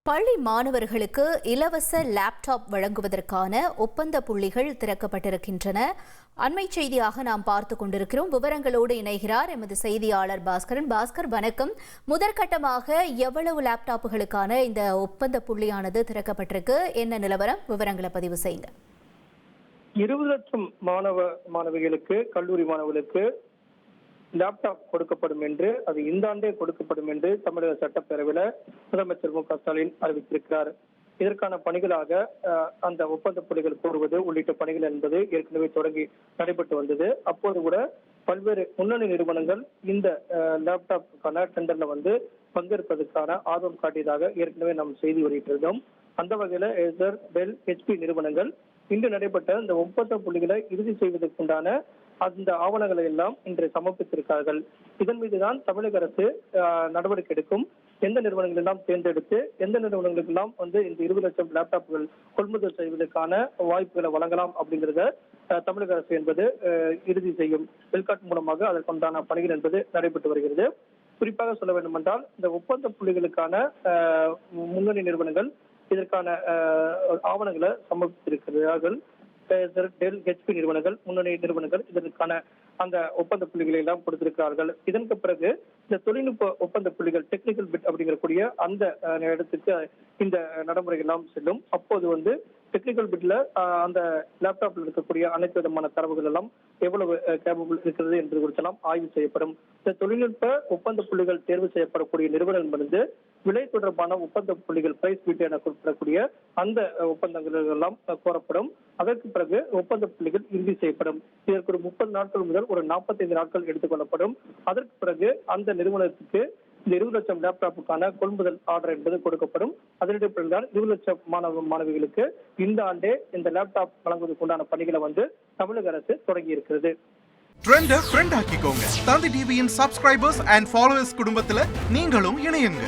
பள்ளி மாணவர்களுக்கு இலவச லேப்டாப் வழங்குவதற்கான ஒப்பந்த புள்ளிகள் திறக்கப்பட்டிருக்கின்றன. அண்மை செய்தியாக நாம் பார்த்துக் கொண்டிருக்கிறோம். விவரங்களோடு இணைகிறார் எமது செய்தியாளர் பாஸ்கரன். பாஸ்கர், வணக்கம். முதற்கட்டமாக எவ்வளவு லேப்டாப்புகளுக்கான இந்த ஒப்பந்த புள்ளியானது திறக்கப்பட்டிருக்கு? என்ன நிலவரம்? விவரங்களை பதிவு செய்யுங்க. 20 லட்சம் மாணவிகளுக்கு, கல்லூரி மாணவர்களுக்கு லேப்டாப் கொடுக்கப்படும் என்று, அது இந்த ஆண்டே கொடுக்கப்படும் என்று தமிழக சட்டப்பேரவையில் முதலமைச்சர் மு.க. ஸ்டாலின் அறிவித்திருக்கிறார். இதற்கான பணிகளாக அந்த ஒப்பந்த புள்ளிகள் கோருவது உள்ளிட்ட பணிகள் என்பது ஏற்கனவே தொடங்கி நடைபெற்று வந்தது. அப்போது கூட பல்வேறு முன்னணி நிறுவனங்கள் இந்த லேப்டாப்புக்கான டெண்டர்ல பங்கேற்பதற்கான ஆர்வம் காட்டியதாக ஏற்கனவே நாம் செய்தி வெளியிட்டிருந்தோம். அந்த வகையில ஏசர், டெல், HP நிறுவனங்கள் இன்று நடைபெற்ற இந்த ஒப்பந்த புள்ளிகளை இறுதி செய்வதற்குண்டான அந்த ஆவணங்களை எல்லாம் இன்று சமர்ப்பித்திருக்கிறார்கள். இதன் மீதுதான் தமிழக அரசு நடவடிக்கை எடுக்கும். எந்த நிறுவனங்கள் எல்லாம் தேர்ந்தெடுத்து எந்த நிறுவனங்களுக்கு எல்லாம் இந்த 20 லட்சம் லேப்டாப்புகள் கொள்முதல் செய்வதற்கான வாய்ப்புகளை வழங்கலாம் அப்படிங்கிறத தமிழக அரசு என்பது இறுதி செய்யும். வெல்காட் மூலமாக அதற்குண்டான பணிகள் என்பது நடைபெற்று வருகிறது. குறிப்பாக சொல்ல வேண்டும் என்றால், இந்த ஒப்பந்த புள்ளிகளுக்கான முன்னணி நிறுவனங்கள் இதற்கான ஆவணங்களை சமர்ப்பித்திருக்கிறார்கள். டெல், HP நிறுவனங்கள், முன்னணி நிறுவனங்கள் இதற்கான அந்த ஒப்பந்த புள்ளிகளை எல்லாம் கொடுத்திருக்கிறார்கள். இதற்கு பிறகு இந்த தொழில்நுட்ப ஒப்பந்த புள்ளிகள், டெக்னிக்கல் பிட் அப்படிங்கக்கூடிய அந்த இடத்துக்கு இந்த நடைமுறைகள் எல்லாம் செல்லும். அப்போது டெக்னிக்கல் பிட்ல அந்த லேப்டாப்ல இருக்கக்கூடிய அனைத்து விதமான தரவுகள் எல்லாம் எவ்வளவு கேபபிள் இருக்கிறது என்று குறித்தெல்லாம் ஆய்வு செய்யப்படும். இந்த தொழில்நுட்ப ஒப்பந்த புள்ளிகள் தேர்வு செய்யப்படக்கூடிய நிறுவனங்கள் விலை தொடர்பான ஒப்பந்த புள்ளிகள், பிரைஸ் பிட் என குறிப்பிடக்கூடிய அந்த ஒப்பந்தங்கள் எல்லாம் கோரப்படும். அதற்கு பிறகு ஒப்பந்த புள்ளிகள் இறுதி செய்யப்படும். இதற்கு ஒரு 30 நாட்கள் முதல் ஒரு 45 நாட்கள் எடுத்துக்கொள்ளப்படும். அதற்கு பிறகு அந்த நிறுவனத்துக்கு இந்த 20 லட்சம் லேப்டாப்புக்கான கொள்முதல் ஆர்டர் என்பது கொடுக்கப்படும். அதனுடைய பிறகுதான் 20 லட்சம் மாணவிகளுக்கு இந்த ஆண்டே இந்த லேப்டாப் வழங்குவதற்கு உண்டான பணிகளை தமிழக அரசு தொடங்கி இருக்கிறது. ட்ரெண்ட ஃப்ரெண்ட் ஆக்கிக்கோங்க. தந்தி டிவியின் சப்ஸ்கிரைபர்ஸ் அண்ட் ஃபாலோவர்ஸ் குடும்பத்துல நீங்களும் இணையுங்க.